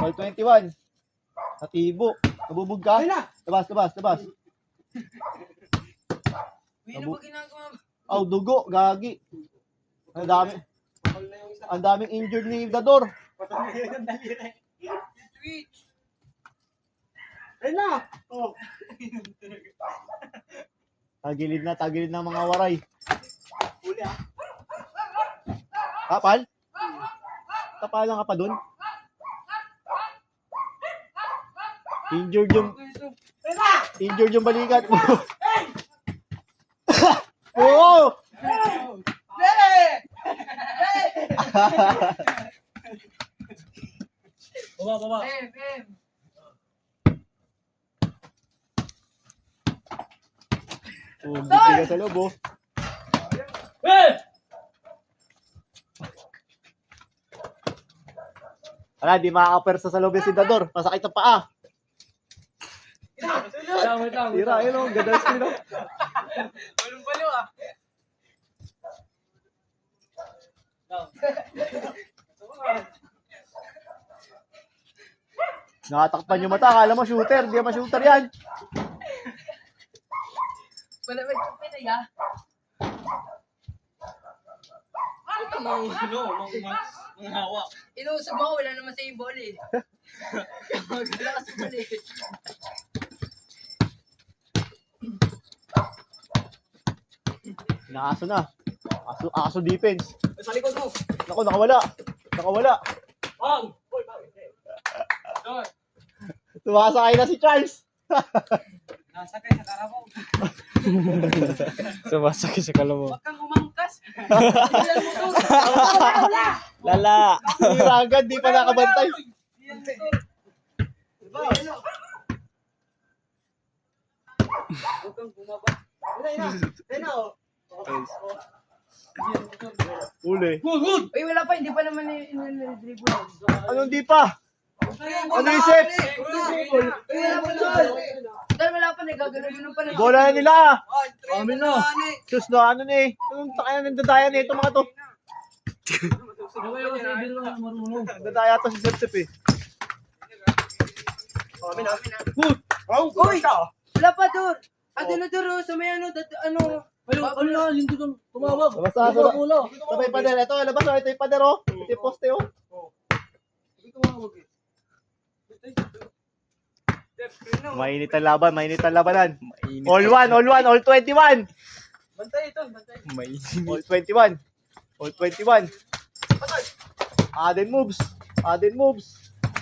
All 21. Natibo. Nabubog ka? Labas. Ano ba ginagawa? Aw, dugo. Gagi. Ang daming injured ni Dador. Twitch. Ayun na. Oh. Tagilid na mga waray. Huli ah. Kapal? Kapalan ka pa dun? Injured yung balikat mo. Oo! Baba. Oh, bigay sa loob, oh. Wala, di makakapersa sa loob yung si Dador. Masakit ang paa. Tira, yun, oh. Ganda sila. Balong-balo ah. Nakatakpan yung mata. Akala mo shooter. Di naman shooter yan. Wala ba yung pinay ah? Ito mga hawa. Inuusap mo ako, wala naman sa yung ball eh. Wala kasi ball eh. Nakaso na. Aso defense. Sa likod mo. Naku, nakawala. Bang! Uy, bang. Tumakasakay na si Charles. Nasakay sa karabaw. Sumasakit sa kalabaw. Huwag kang umangkas. Lala! Tira agad, di pa nakabantay. Huwag kang bumaba. Ayun na, oh. Uli. Good! Uy, wala pa, hindi pa naman dribble. Anong di pa? Ano isip? Wala pa naman. Dahil wala pa, nagagano-ganon pa na. Bola na nila. Amin na. Diyos na, ano ni? Anong takaya ng dadaya na ito mga to? Dadaya to si Sepsep eh. Amin na. Good. Uy! Wala pa, Dor. Ano, Dor, sa may ano, Hindi ka tumawag. Basta sabay pader. Ito, labas o. Ito yung pader o. Ito yung poste o. Hindi tumawag eh. Mainit ang labanan. All 21. Bantay ito, bantay. All 21. Aden moves.